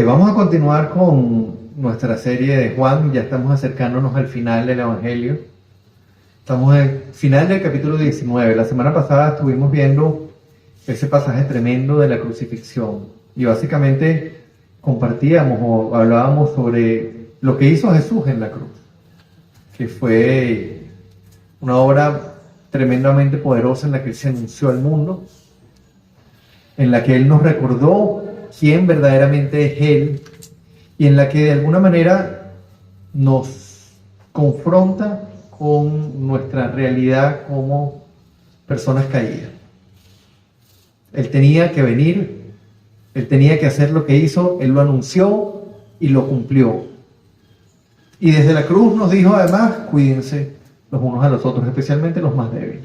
Vamos a continuar con nuestra serie de Juan. Ya estamos acercándonos al final del Evangelio. Estamos en el final del capítulo 19. La semana pasada estuvimos viendo ese pasaje tremendo de la crucifixión. Y básicamente compartíamos o hablábamos sobre lo que hizo Jesús en la cruz, que fue una obra tremendamente poderosa en la que Él se anunció al mundo, en la que Él nos recordó quién verdaderamente es Él y en la que de alguna manera nos confronta con nuestra realidad como personas caídas. Él tenía que venir, Él tenía que hacer lo que hizo, Él lo anunció y lo cumplió. Y desde la cruz nos dijo además, cuídense los unos a los otros, especialmente los más débiles.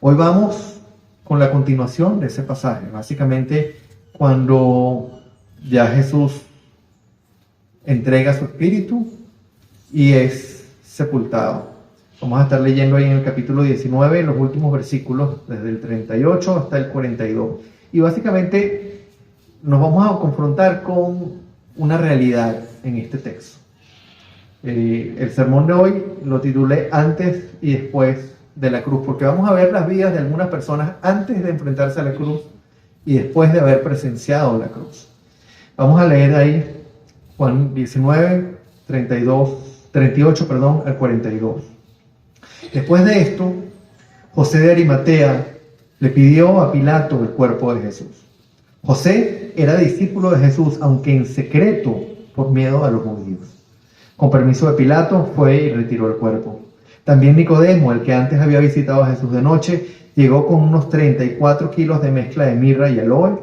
Hoy vamos con la continuación de ese pasaje, básicamente cuando ya Jesús entrega su espíritu y es sepultado. Vamos a estar leyendo ahí en el capítulo 19, los últimos versículos, desde el 38 hasta el 42. Y básicamente nos vamos a confrontar con una realidad en este texto. El sermón de hoy lo titulé Antes y Después de la cruz, porque vamos a ver las vidas de algunas personas antes de enfrentarse a la cruz y después de haber presenciado la cruz. Vamos a leer ahí Juan 19, 38 al 42. Después de esto, José de Arimatea le pidió a Pilato el cuerpo de Jesús. José era discípulo de Jesús, aunque en secreto por miedo a los judíos. Con permiso de Pilato fue y retiró el cuerpo. También Nicodemo, el que antes había visitado a Jesús de noche, llegó con unos 34 kilos de mezcla de mirra y aloe.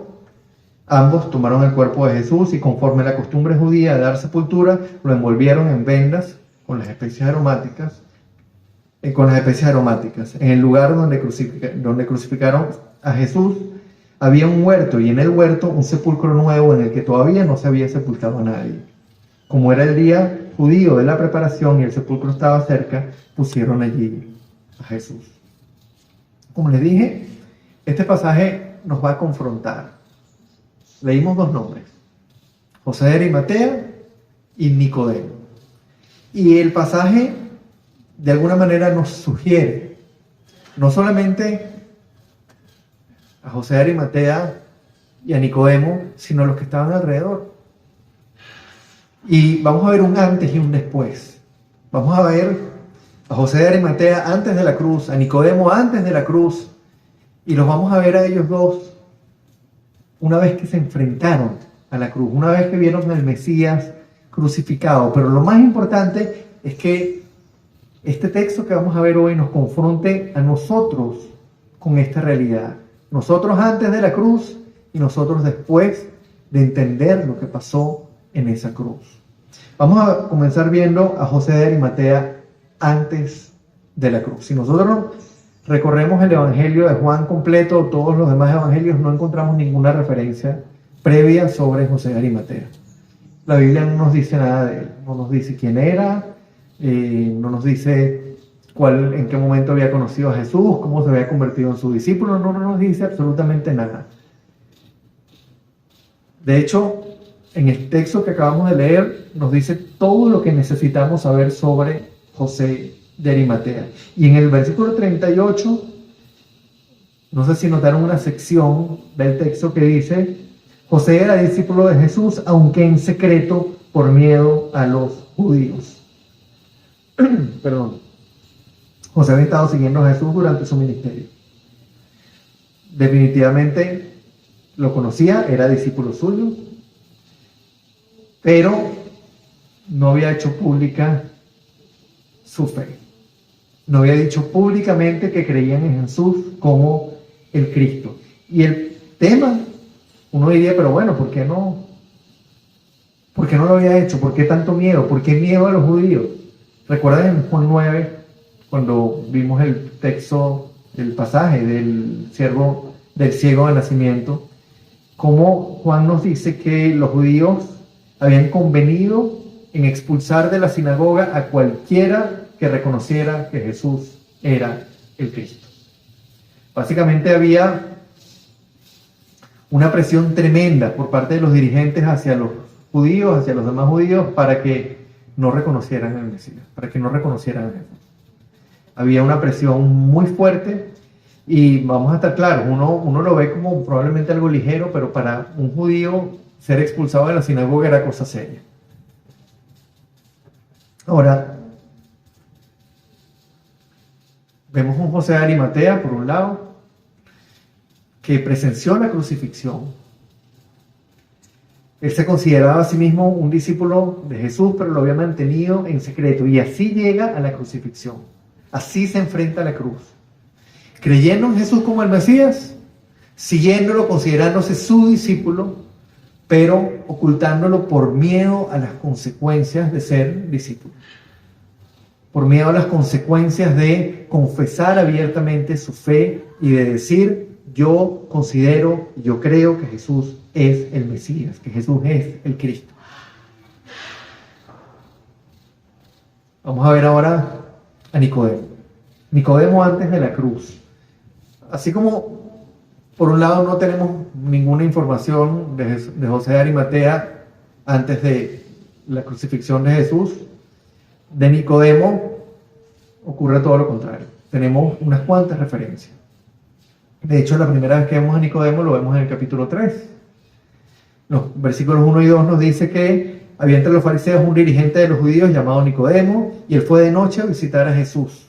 Ambos tomaron el cuerpo de Jesús y, conforme a la costumbre judía de dar sepultura, lo envolvieron en vendas con las especias aromáticas. En el lugar donde crucificaron a Jesús había un huerto, y en el huerto un sepulcro nuevo en el que todavía no se había sepultado a nadie. Como era el día judío de la preparación y el sepulcro estaba cerca, pusieron allí a Jesús. Como les dije, este pasaje nos va a confrontar. Leímos dos nombres, José de Arimatea y Nicodemo. Y el pasaje de alguna manera nos sugiere no solamente a José de Arimatea y a Nicodemo, sino a los que estaban alrededor. Y vamos a ver un antes y un después. Vamos a ver a José de Arimatea antes de la cruz, a Nicodemo antes de la cruz, y los vamos a ver a ellos dos una vez que se enfrentaron a la cruz, una vez que vieron al Mesías crucificado. Pero lo más importante es que este texto que vamos a ver hoy nos confronte a nosotros con esta realidad. Nosotros antes de la cruz y nosotros después de entender lo que pasó en esa cruz. Vamos a comenzar viendo a José de Arimatea antes de la cruz. Si nosotros recorremos el Evangelio de Juan completo, todos los demás evangelios, no encontramos ninguna referencia previa sobre José de Arimatea. La Biblia no nos dice nada de él, no nos dice quién era, no nos dice en qué momento había conocido a Jesús, cómo se había convertido en su discípulo, no nos dice absolutamente nada. De hecho, en el texto que acabamos de leer, nos dice todo lo que necesitamos saber sobre José de Arimatea. Y en el versículo 38, no sé si notaron una sección del texto que dice: José era discípulo de Jesús, aunque en secreto por miedo a los judíos. Perdón. José había estado siguiendo a Jesús durante su ministerio. Definitivamente lo conocía, era discípulo suyo, pero no había hecho pública su fe. No había dicho públicamente que creían en Jesús como el Cristo. Y el tema, uno diría, pero bueno, ¿por qué no? ¿Por qué no lo había hecho? ¿Por qué tanto miedo? ¿Por qué miedo a los judíos? Recuerden en Juan 9, cuando vimos el texto, el pasaje del ciego de nacimiento, cómo Juan nos dice que los judíos habían convenido en expulsar de la sinagoga a cualquiera que reconociera que Jesús era el Cristo. Básicamente había una presión tremenda por parte de los dirigentes hacia los judíos, hacia los demás judíos, para que no reconocieran al Mesías, para que no reconocieran a Jesús. Había una presión muy fuerte y vamos a estar claros, uno lo ve como probablemente algo ligero, pero para un judío ser expulsado de la sinagoga era cosa seria. Ahora, vemos un José de Arimatea, por un lado, que presenció la crucifixión. Él se consideraba a sí mismo un discípulo de Jesús, pero lo había mantenido en secreto. Y así llega a la crucifixión. Así se enfrenta a la cruz. Creyendo en Jesús como el Mesías, siguiéndolo, considerándose su discípulo, pero ocultándolo por miedo a las consecuencias de ser discípulo. Por miedo a las consecuencias de confesar abiertamente su fe y de decir: yo considero, yo creo que Jesús es el Mesías, que Jesús es el Cristo. Vamos a ver ahora a Nicodemo. Nicodemo antes de la cruz. Así como por un lado no tenemos ninguna información de José de Arimatea antes de la crucifixión de Jesús, de Nicodemo ocurre todo lo contrario. Tenemos unas cuantas referencias. De hecho, la primera vez que vemos a Nicodemo lo vemos en el capítulo 3. Los versículos 1 y 2 nos dice que había entre los fariseos un dirigente de los judíos llamado Nicodemo, y él fue de noche a visitar a Jesús.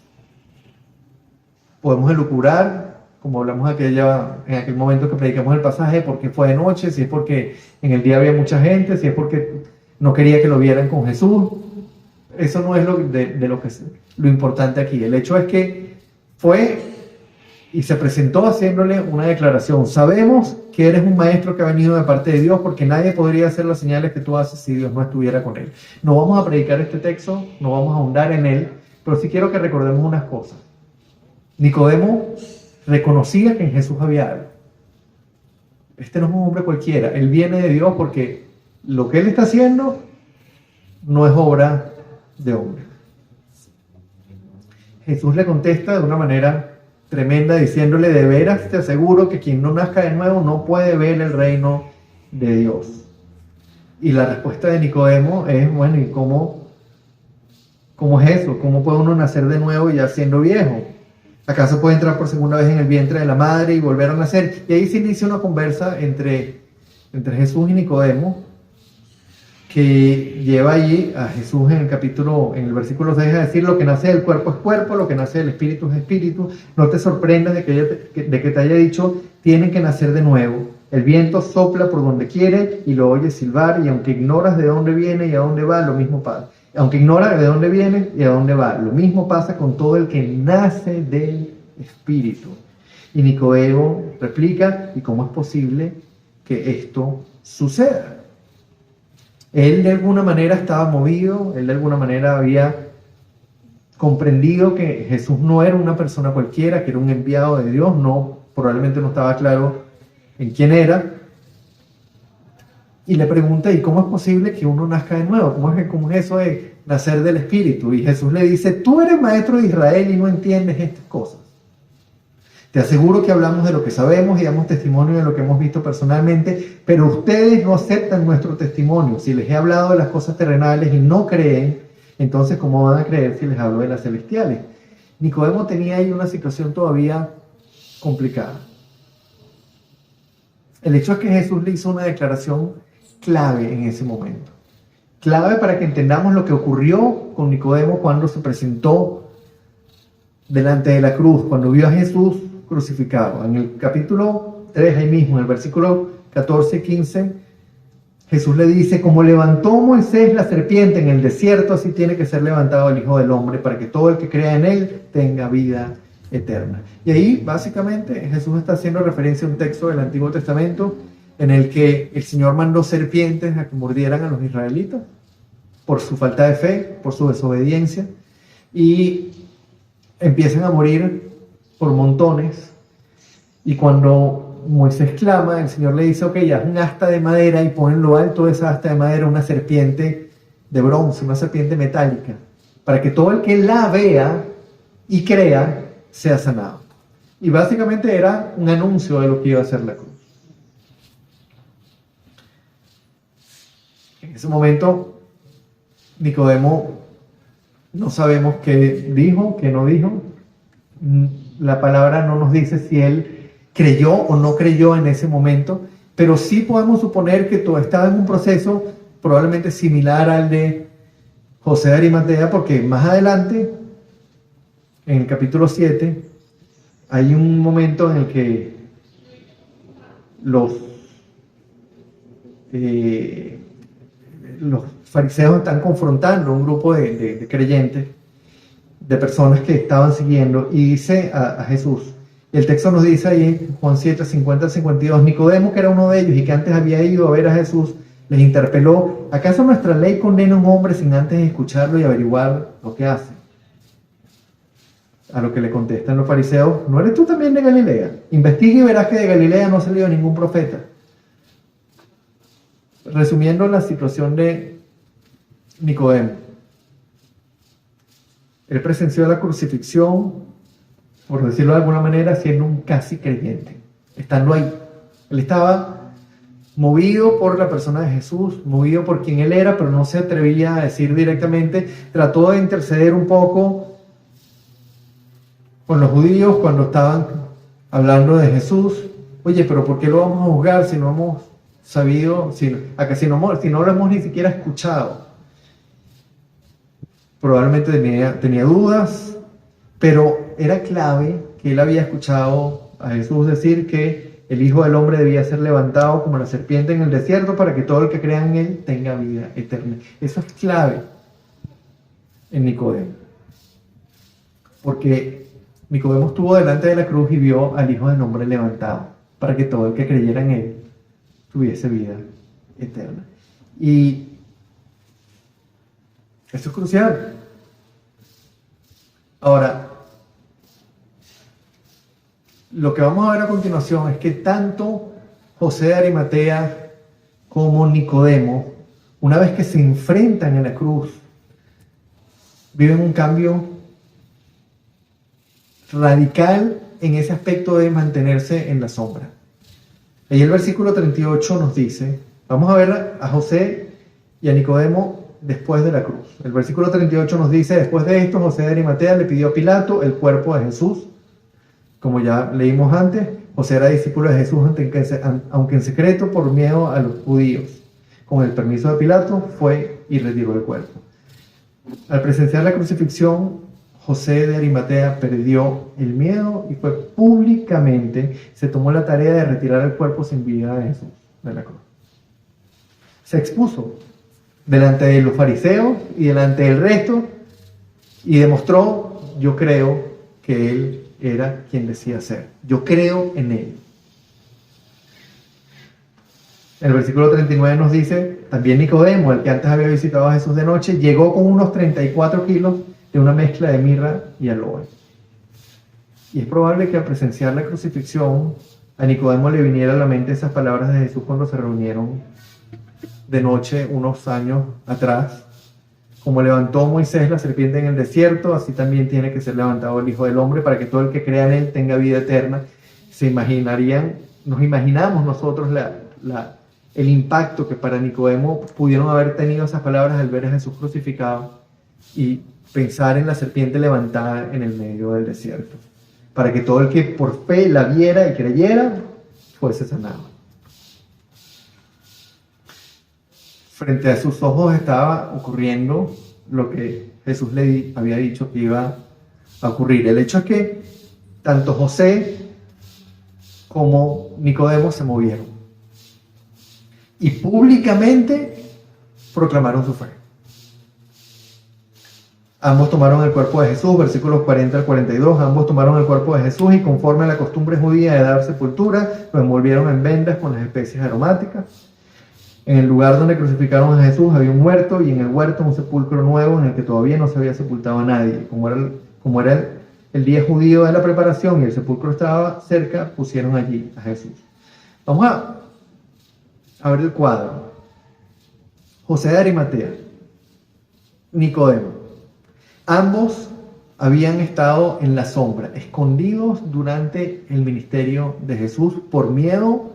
Podemos elucubrar, como hablamos en aquel momento que predicamos el pasaje, por qué fue de noche, si es porque en el día había mucha gente, si es porque no quería que lo vieran con Jesús. Eso no es lo importante aquí. El hecho es que fue y se presentó haciéndole una declaración: sabemos que eres un maestro que ha venido de parte de Dios, porque nadie podría hacer las señales que tú haces si Dios no estuviera con él. No vamos a predicar este texto, no vamos a ahondar en él, pero sí quiero que recordemos unas cosas. Nicodemo reconocía que en Jesús había algo. Este no es un hombre cualquiera, él viene de Dios, porque lo que él está haciendo no es obra de hombre. Jesús le contesta de una manera tremenda, diciéndole: de veras te aseguro que quien no nazca de nuevo no puede ver el reino de Dios. Y la respuesta de Nicodemo es: bueno, ¿y cómo es eso? ¿Cómo puede uno nacer de nuevo ya siendo viejo? ¿Acaso puede entrar por segunda vez en el vientre de la madre y volver a nacer? Y ahí se inicia una conversa entre Jesús y Nicodemo, que lleva allí a Jesús en el versículo 6 a decir: lo que nace del cuerpo es cuerpo, lo que nace del espíritu es espíritu. No te sorprendas de que te haya dicho: tienen que nacer de nuevo. El viento sopla por donde quiere y lo oyes silbar, y aunque ignoras de dónde viene y a dónde va, lo mismo pasa. Aunque ignoras de dónde viene y a dónde va, lo mismo pasa con todo el que nace del espíritu. Y Nicodemo replica: ¿y cómo es posible que esto suceda? Él de alguna manera estaba movido, él de alguna manera había comprendido que Jesús no era una persona cualquiera, que era un enviado de Dios, probablemente no estaba claro en quién era, y le pregunta: ¿y cómo es posible que uno nazca de nuevo? ¿Cómo es eso de nacer del Espíritu? Y Jesús le dice: tú eres maestro de Israel y no entiendes estas cosas. Te aseguro que hablamos de lo que sabemos y damos testimonio de lo que hemos visto personalmente, pero ustedes no aceptan nuestro testimonio. Si les he hablado de las cosas terrenales y no creen, entonces ¿cómo van a creer si les hablo de las celestiales? Nicodemo tenía ahí una situación todavía complicada. El hecho es que Jesús le hizo una declaración clave en ese momento. Clave para que entendamos lo que ocurrió con Nicodemo cuando se presentó delante de la cruz, cuando vio a Jesús crucificado. En el capítulo 3, ahí mismo, en el versículo 14 y 15, Jesús le dice: como levantó Moisés la serpiente en el desierto, así tiene que ser levantado el Hijo del Hombre, para que todo el que crea en él tenga vida eterna. Y ahí básicamente Jesús está haciendo referencia a un texto del Antiguo Testamento en el que el Señor mandó serpientes a que mordieran a los israelitas por su falta de fe, por su desobediencia, y empiezan a morir por montones. Y cuando Moisés clama, el Señor le dice: ok, haz un asta de madera y pon en lo alto de esa asta de madera una serpiente de bronce, una serpiente metálica, para que todo el que la vea y crea sea sanado. Y básicamente era un anuncio de lo que iba a ser la cruz. ese momento, Nicodemo no sabemos qué dijo, qué no dijo. La palabra no nos dice si él creyó o no creyó en ese momento, pero sí podemos suponer que todo estaba en un proceso probablemente similar al de José de Arimatea, porque más adelante, en el capítulo 7, hay un momento en el que los fariseos están confrontando a un grupo de creyentes, de personas que estaban siguiendo, y dice a Jesús, y el texto nos dice ahí en Juan 7, 50 al 52, Nicodemo, que era uno de ellos y que antes había ido a ver a Jesús, les interpeló, ¿acaso nuestra ley condena a un hombre sin antes escucharlo y averiguar lo que hace? A lo que le contestan los fariseos, ¿no eres tú también de Galilea? Investiga y verás que de Galilea no ha salido ningún profeta. Resumiendo la situación de Nicodemo, él presenció la crucifixión, por decirlo de alguna manera, siendo un casi creyente, estando ahí. Él estaba movido por la persona de Jesús, movido por quien él era, pero no se atrevía a decir directamente. Trató de interceder un poco con los judíos cuando estaban hablando de Jesús. Oye, pero ¿por qué lo vamos a juzgar si no hemos sabido, si no lo hemos ni siquiera escuchado? Probablemente tenía dudas, pero era clave que él había escuchado a Jesús decir que el Hijo del Hombre debía ser levantado como la serpiente en el desierto para que todo el que crea en él tenga vida eterna. Eso es clave en Nicodemo, porque Nicodemo estuvo delante de la cruz y vio al Hijo del Hombre levantado para que todo el que creyera en él tuviese vida eterna. Y eso es crucial. Ahora, lo que vamos a ver a continuación es que tanto José de Arimatea como Nicodemo, una vez que se enfrentan en la cruz, viven un cambio radical en ese aspecto de mantenerse en la sombra. Ahí el versículo 38 nos dice, vamos a ver a José y a Nicodemo después de la cruz. El versículo 38 nos dice, después de esto, José de Arimatea le pidió a Pilato el cuerpo de Jesús. Como ya leímos antes, José era discípulo de Jesús, aunque en secreto por miedo a los judíos. Con el permiso de Pilato, fue y retiró el cuerpo. Al presenciar la crucifixión, José de Arimatea perdió el miedo y fue públicamente, se tomó la tarea de retirar el cuerpo sin vida de Jesús de la cruz. Se expuso delante de los fariseos y delante del resto y demostró, yo creo que él era quien decía ser. Yo creo en él. El versículo 39 nos dice, también Nicodemo, el que antes había visitado a Jesús de noche, llegó con unos 34 kilos de una mezcla de mirra y aloe. Y es probable que al presenciar la crucifixión, a Nicodemo le viniera a la mente esas palabras de Jesús cuando se reunieron de noche unos años atrás. Como levantó Moisés la serpiente en el desierto, así también tiene que ser levantado el Hijo del Hombre para que todo el que crea en él tenga vida eterna. Nos imaginamos nosotros el impacto que para Nicodemo pudieron haber tenido esas palabras al ver a Jesús crucificado y pensar en la serpiente levantada en el medio del desierto, para que todo el que por fe la viera y creyera fuese sanado. Frente a sus ojos estaba ocurriendo lo que Jesús le había dicho que iba a ocurrir. El hecho es que tanto José como Nicodemo se movieron y públicamente proclamaron su fe. Ambos tomaron el cuerpo de Jesús, versículos 40 al 42, ambos tomaron el cuerpo de Jesús y conforme a la costumbre judía de dar sepultura, lo envolvieron en vendas con las especies aromáticas. En el lugar donde crucificaron a Jesús había un huerto y en el huerto un sepulcro nuevo en el que todavía no se había sepultado a nadie. Como era el día judío de la preparación y el sepulcro estaba cerca, pusieron allí a Jesús. Vamos a ver el cuadro. José de Arimatea, Nicodemo, ambos habían estado en la sombra, escondidos durante el ministerio de Jesús por miedo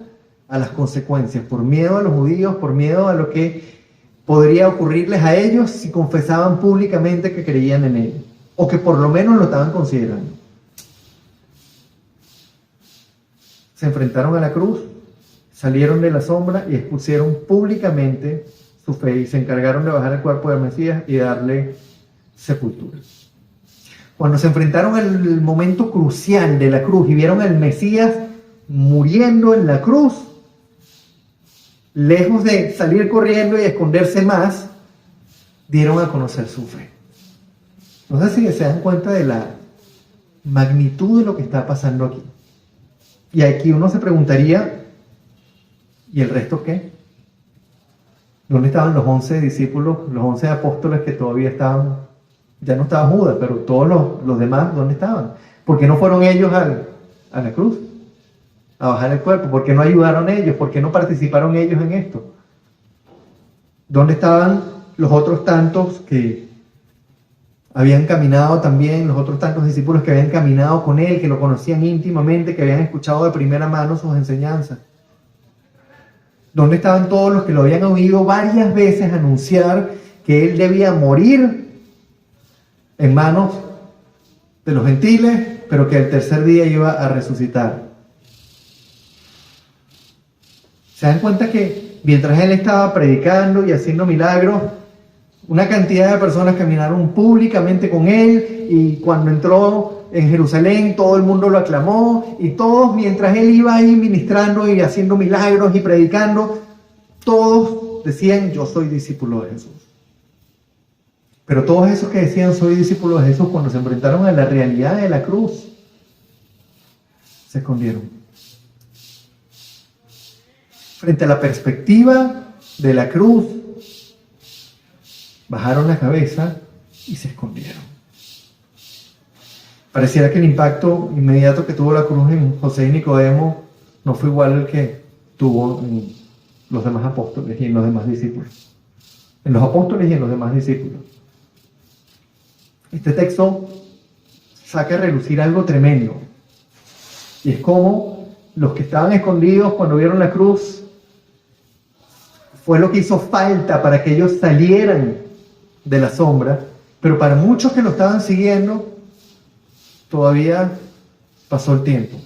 a las consecuencias, por miedo a los judíos, por miedo a lo que podría ocurrirles a ellos si confesaban públicamente que creían en Él, o que por lo menos lo estaban considerando. Se enfrentaron a la cruz, salieron de la sombra y expusieron públicamente su fe y se encargaron de bajar el cuerpo del Mesías y darle sepultura. Cuando se enfrentaron al momento crucial de la cruz y vieron al Mesías muriendo en la cruz, lejos de salir corriendo y esconderse más, dieron a conocer su fe. No sé si se dan cuenta de la magnitud de lo que está pasando aquí. Y aquí uno se preguntaría, ¿y el resto qué? ¿Dónde estaban los 11 discípulos, los 11 apóstoles que todavía estaban? Ya no estaba Judas, pero todos los demás, ¿dónde estaban? ¿Por qué no fueron ellos a la cruz? A bajar el cuerpo. ¿Por qué no ayudaron ellos? ¿Por qué no participaron ellos en esto? ¿Dónde estaban los otros tantos que habían caminado también, los otros tantos discípulos que habían caminado con él, que lo conocían íntimamente, que habían escuchado de primera mano sus enseñanzas? ¿Dónde estaban todos los que lo habían oído varias veces anunciar que él debía morir en manos de los gentiles, pero que el tercer día iba a resucitar? ¿Se dan cuenta que mientras él estaba predicando y haciendo milagros, una cantidad de personas caminaron públicamente con él, y cuando entró en Jerusalén todo el mundo lo aclamó, y todos, mientras él iba ahí ministrando y haciendo milagros y predicando, todos decían: yo soy discípulo de Jesús? Pero todos esos que decían soy discípulo de Jesús, cuando se enfrentaron a la realidad de la cruz, se escondieron. Frente a la perspectiva de la cruz, bajaron la cabeza y se escondieron. Pareciera que el impacto inmediato que tuvo la cruz en José y Nicodemo no fue igual al que tuvo en los demás apóstoles y en los demás discípulos. En los apóstoles y en los demás discípulos. Este texto saca a relucir algo tremendo. Y es como los que estaban escondidos cuando vieron la cruz fue lo que hizo falta para que ellos salieran de la sombra, pero para muchos que lo estaban siguiendo todavía pasó el tiempo,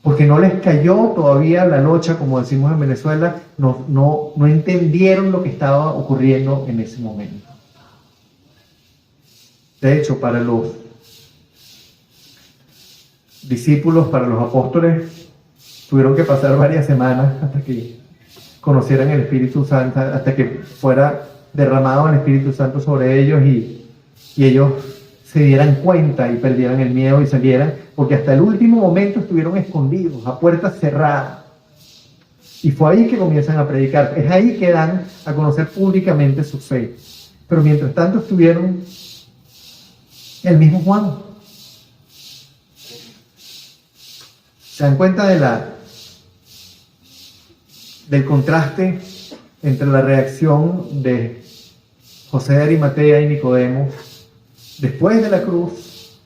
porque no les cayó todavía la locha, como decimos en Venezuela. No entendieron lo que estaba ocurriendo en ese momento. De hecho, para los discípulos, para los apóstoles, tuvieron que pasar varias semanas hasta que conocieran el Espíritu Santo, hasta que fuera derramado el Espíritu Santo sobre ellos y ellos se dieran cuenta y perdieran el miedo y salieran, porque hasta el último momento estuvieron escondidos, a puertas cerradas. Y fue ahí que comienzan a predicar, es ahí que dan a conocer públicamente su fe. Pero mientras tanto estuvieron el mismo Juan. ¿Se dan cuenta del contraste entre la reacción de José de Arimatea y Nicodemo después de la cruz?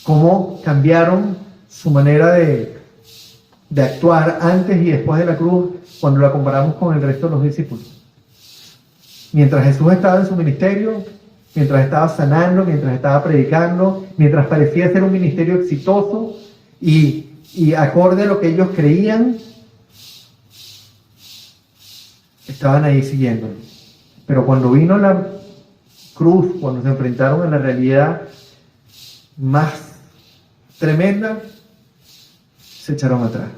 Cómo cambiaron su manera de actuar antes y después de la cruz cuando la comparamos con el resto de los discípulos. Mientras Jesús estaba en su ministerio, mientras estaba sanando, mientras estaba predicando, mientras parecía ser un ministerio exitoso y acorde a lo que ellos creían, estaban ahí siguiéndolo. Pero cuando vino la cruz, cuando se enfrentaron a la realidad más tremenda, se echaron atrás.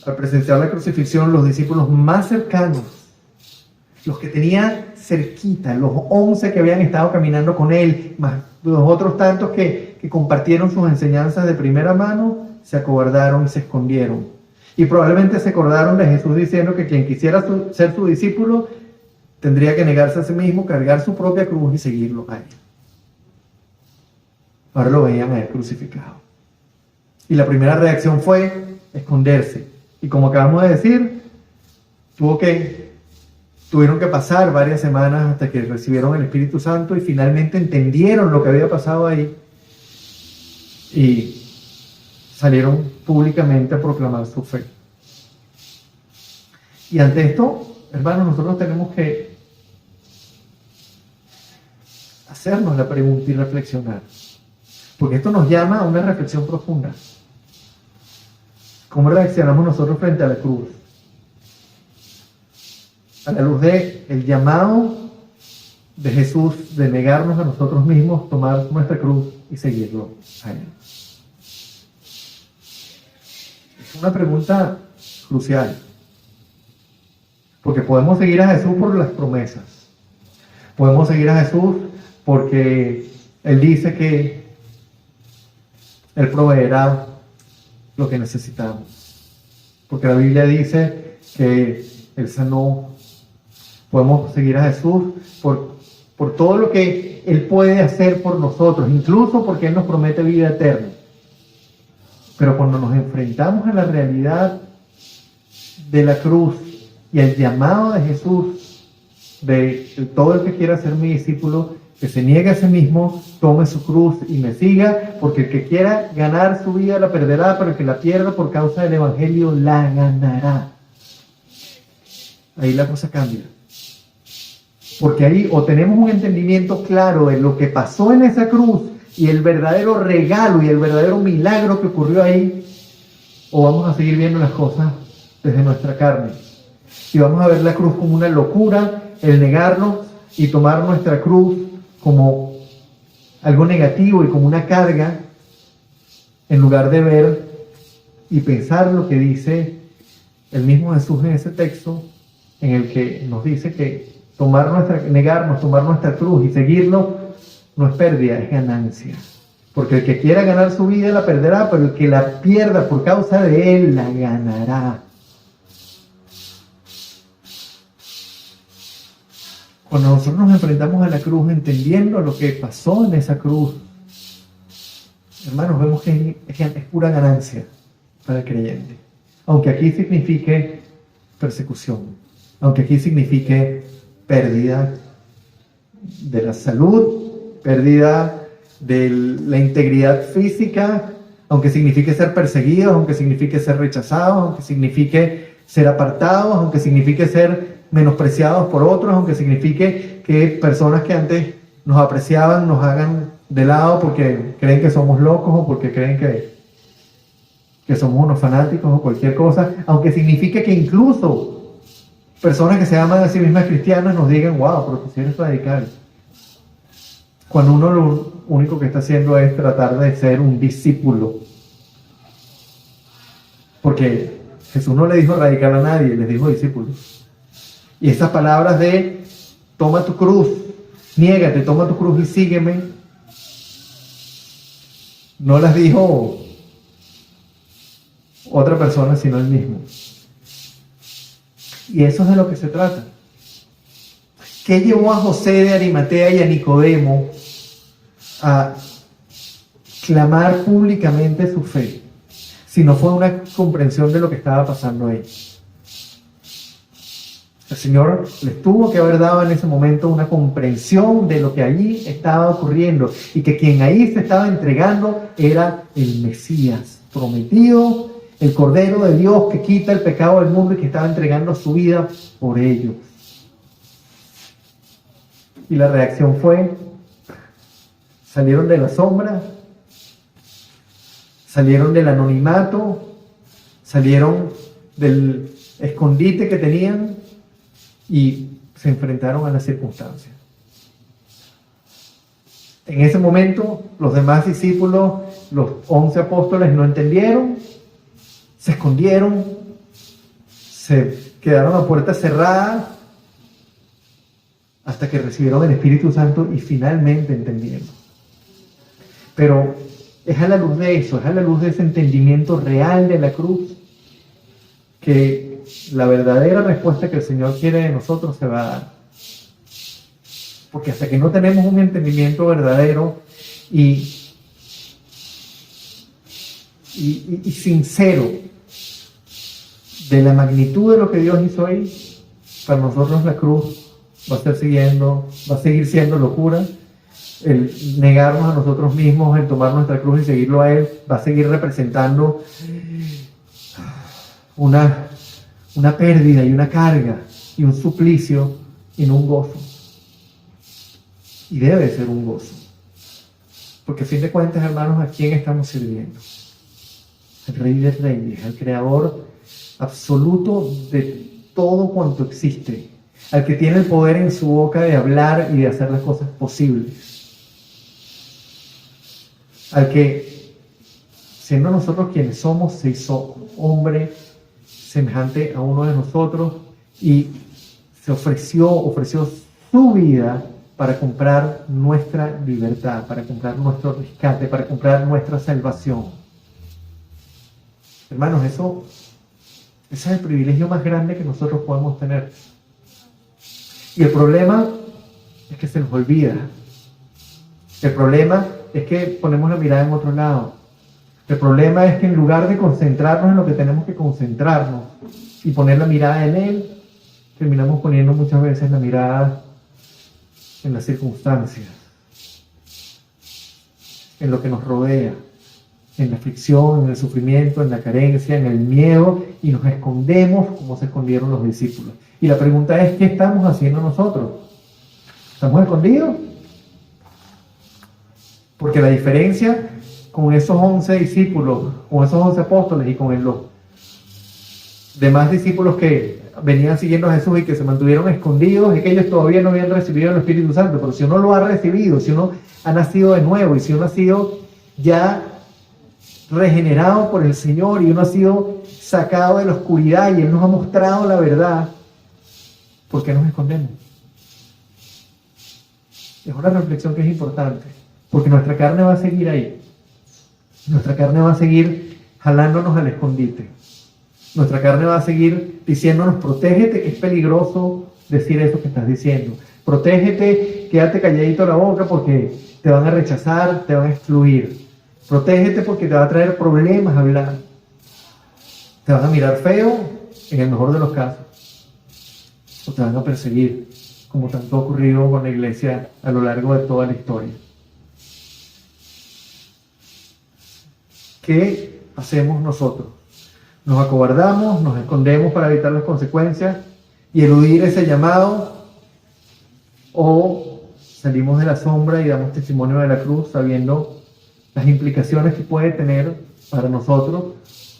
Al presenciar la crucifixión, los discípulos más cercanos, los que tenía cerquita, los 11 que habían estado caminando con él, más los otros tantos que compartieron sus enseñanzas de primera mano, se acobardaron y se escondieron. Y probablemente se acordaron de Jesús diciendo que quien quisiera ser su discípulo tendría que negarse a sí mismo, cargar su propia cruz y seguirlo a él. Ahora lo veían a él crucificado. Y la primera reacción fue esconderse. Y como acabamos de decir, tuvieron que pasar varias semanas hasta que recibieron el Espíritu Santo y finalmente entendieron lo que había pasado ahí y salieron públicamente a proclamar su fe. Y ante esto, hermanos, nosotros tenemos que hacernos la pregunta y reflexionar. Porque esto nos llama a una reflexión profunda. ¿Cómo reaccionamos nosotros frente a la cruz? A la luz del llamado de Jesús de negarnos a nosotros mismos, tomar nuestra cruz y seguirlo a Él. Es una pregunta crucial. Porque podemos seguir a Jesús por las promesas. Podemos seguir a Jesús porque Él dice que Él proveerá lo que necesitamos. Porque la Biblia dice que Él sanó. Podemos seguir a Jesús por todo lo que Él puede hacer por nosotros, incluso porque Él nos promete vida eterna. Pero cuando nos enfrentamos a la realidad de la cruz y al llamado de Jesús, de todo el que quiera ser mi discípulo, que se niegue a sí mismo, tome su cruz y me siga, porque el que quiera ganar su vida la perderá, pero el que la pierda por causa del Evangelio la ganará. Ahí la cosa cambia. Porque ahí o tenemos un entendimiento claro de lo que pasó en esa cruz y el verdadero regalo y el verdadero milagro que ocurrió ahí, o vamos a seguir viendo las cosas desde nuestra carne. Y vamos a ver la cruz como una locura, el negarnos y tomar nuestra cruz como algo negativo y como una carga, en lugar de ver y pensar lo que dice el mismo Jesús en ese texto, en el que nos dice que negarnos, tomar nuestra cruz y seguirlo no es pérdida, es ganancia. Porque el que quiera ganar su vida la perderá, pero el que la pierda por causa de Él la ganará. Cuando nosotros nos enfrentamos a la cruz entendiendo lo que pasó en esa cruz, hermanos, vemos que es pura ganancia para el creyente. Aunque aquí signifique persecución, aunque aquí signifique pérdida de la salud, pérdida de la integridad física, aunque signifique ser perseguidos, aunque signifique ser rechazados, aunque signifique ser apartados, aunque signifique ser menospreciados por otros, aunque signifique que personas que antes nos apreciaban nos hagan de lado porque creen que somos locos o porque creen que somos unos fanáticos o cualquier cosa, aunque signifique que incluso personas que se llaman a sí mismas cristianas nos digan, wow, pero tú sí eres radical. Cuando uno lo único que está haciendo es tratar de ser un discípulo. Porque Jesús no le dijo radical a nadie, les dijo discípulos. Y esas palabras de toma tu cruz, niégate, toma tu cruz y sígueme, no las dijo otra persona, sino él mismo. Y eso es de lo que se trata. ¿Qué llevó a José de Arimatea y a Nicodemo a clamar públicamente su fe, si no fue una comprensión de lo que estaba pasando ahí? El Señor les tuvo que haber dado en ese momento una comprensión de lo que allí estaba ocurriendo y que quien ahí se estaba entregando era el Mesías prometido, el Cordero de Dios que quita el pecado del mundo y que estaba entregando su vida por ellos. Y la reacción fue: salieron de la sombra, salieron del anonimato, salieron del escondite que tenían y se enfrentaron a las circunstancias. En ese momento, los demás discípulos, los 11 apóstoles, no entendieron, se escondieron, se quedaron a puerta cerrada hasta que recibieron el Espíritu Santo y finalmente entendieron. Pero es a la luz de eso, es a la luz de ese entendimiento real de la cruz, que la verdadera respuesta que el Señor quiere de nosotros se va a dar. Porque hasta que no tenemos un entendimiento verdadero y sincero de la magnitud de lo que Dios hizo ahí, para nosotros la cruz va a seguir siendo locura. El negarnos a nosotros mismos, el tomar nuestra cruz y seguirlo a Él, va a seguir representando una pérdida y una carga y un suplicio y no un gozo. Y debe ser un gozo. Porque a fin de cuentas, hermanos, ¿a quién estamos sirviendo? Al Rey de Reyes, al Creador absoluto de todo cuanto existe, al que tiene el poder en su boca de hablar y de hacer las cosas posibles, al que, siendo nosotros quienes somos, se hizo hombre semejante a uno de nosotros y se ofreció su vida para comprar nuestra libertad, para comprar nuestro rescate, para comprar nuestra salvación. Hermanos, ese es el privilegio más grande que nosotros podemos tener. Y el problema es que se nos olvida. El problema es que ponemos la mirada en otro lado. El problema es que en lugar de concentrarnos en lo que tenemos que concentrarnos y poner la mirada en Él, terminamos poniendo muchas veces la mirada en las circunstancias, en lo que nos rodea, en la aflicción, en el sufrimiento, en la carencia, en el miedo, y nos escondemos como se escondieron los discípulos. Y la pregunta es, ¿qué estamos haciendo nosotros? ¿Estamos escondidos? Porque la diferencia con esos 11 discípulos, con esos 11 apóstoles y con los demás discípulos que venían siguiendo a Jesús y que se mantuvieron escondidos, es que ellos todavía no habían recibido el Espíritu Santo. Pero si uno lo ha recibido, si uno ha nacido de nuevo y si uno ha sido ya regenerado por el Señor y uno ha sido sacado de la oscuridad y Él nos ha mostrado la verdad, ¿por qué nos escondemos? Es una reflexión que es importante, porque nuestra carne va a seguir ahí. Nuestra carne va a seguir jalándonos al escondite. Nuestra carne va a seguir diciéndonos, protégete, que es peligroso decir eso que estás diciendo. Protégete, quédate calladito la boca porque te van a rechazar, te van a excluir. Protégete porque te va a traer problemas hablar. Te van a mirar feo, en el mejor de los casos. O te van a perseguir, como tanto ha ocurrido con la iglesia a lo largo de toda la historia. ¿Qué hacemos nosotros? ¿Nos acobardamos, nos escondemos para evitar las consecuencias y eludir ese llamado? ¿O salimos de la sombra y damos testimonio de la cruz sabiendo las implicaciones que puede tener para nosotros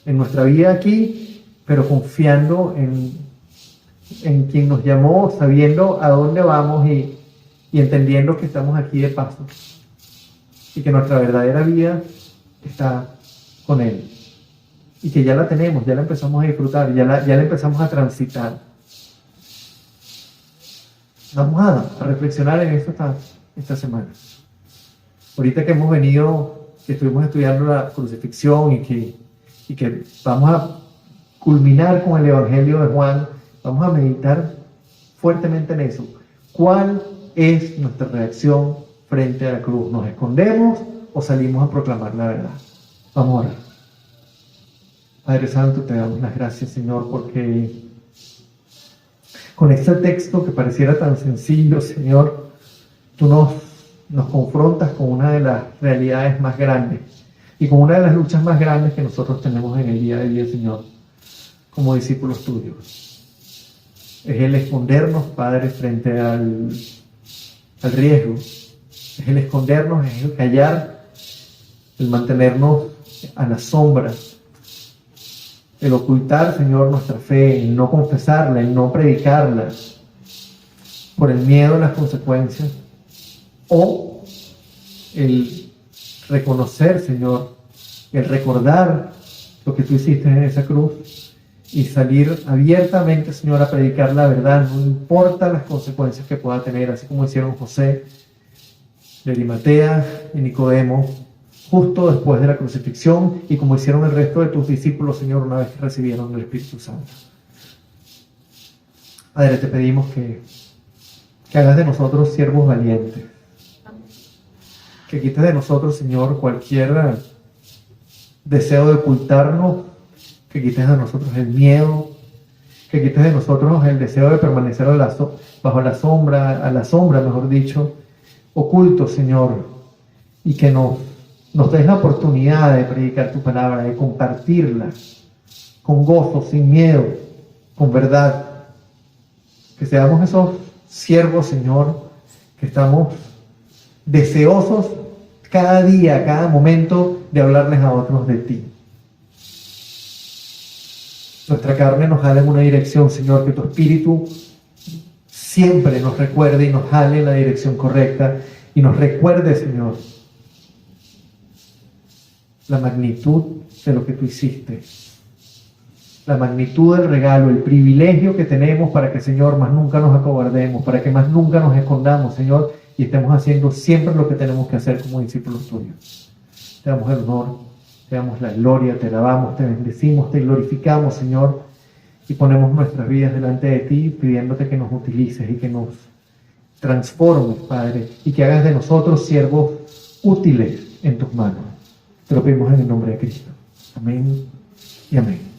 en nuestra vida aquí, pero confiando en quien nos llamó, sabiendo a dónde vamos y entendiendo que estamos aquí de paso y que nuestra verdadera vida está con Él y que ya la tenemos, ya la empezamos a disfrutar, ya la empezamos a transitar? Vamos a reflexionar en esto esta semana. Ahorita que hemos venido, que estuvimos estudiando la crucifixión y que vamos a culminar con el Evangelio de Juan, vamos a meditar fuertemente en eso. ¿Cuál es nuestra reacción frente a la cruz? ¿Nos escondemos o salimos a proclamar la verdad? Vamos a orar. Padre Santo, te damos las gracias, Señor, porque con este texto que pareciera tan sencillo, Señor, tú nos confrontas con una de las realidades más grandes y con una de las luchas más grandes que nosotros tenemos en el día a día, Señor, como discípulos tuyos. Es el escondernos, Padre, frente al riesgo. Es el escondernos, es el callar, el mantenernos a la sombra, el ocultar, Señor, nuestra fe, el no confesarla, el no predicarla, por el miedo a las consecuencias, o el reconocer, Señor, el recordar lo que tú hiciste en esa cruz y salir abiertamente, Señor, a predicar la verdad, no importa las consecuencias que pueda tener, así como hicieron José de Arimatea y Nicodemo justo después de la crucifixión y como hicieron el resto de tus discípulos, Señor, una vez que recibieron el Espíritu Santo. Padre, te pedimos que hagas de nosotros siervos valientes, que quites de nosotros, Señor, cualquier deseo de ocultarnos, que quites de nosotros el miedo, que quites de nosotros el deseo de permanecer bajo la sombra, a la sombra, mejor dicho, ocultos, Señor, y que nos des la oportunidad de predicar tu palabra, de compartirla con gozo, sin miedo, con verdad. Que seamos esos siervos, Señor, que estamos deseosos cada día, cada momento de hablarles a otros de ti. Nuestra carne nos jala en una dirección, Señor, que tu Espíritu siempre nos recuerde y nos jale en la dirección correcta y nos recuerde, Señor, la magnitud de lo que tú hiciste, la magnitud del regalo, el privilegio que tenemos para que, Señor, más nunca nos acobardemos, para que más nunca nos escondamos, Señor, y estemos haciendo siempre lo que tenemos que hacer como discípulos tuyos. Te damos el honor, te damos la gloria, te alabamos, te bendecimos, te glorificamos, Señor, y ponemos nuestras vidas delante de ti, pidiéndote que nos utilices y que nos transformes, Padre, y que hagas de nosotros siervos útiles en tus manos. Te lo pedimos en el nombre de Cristo. Amén y amén.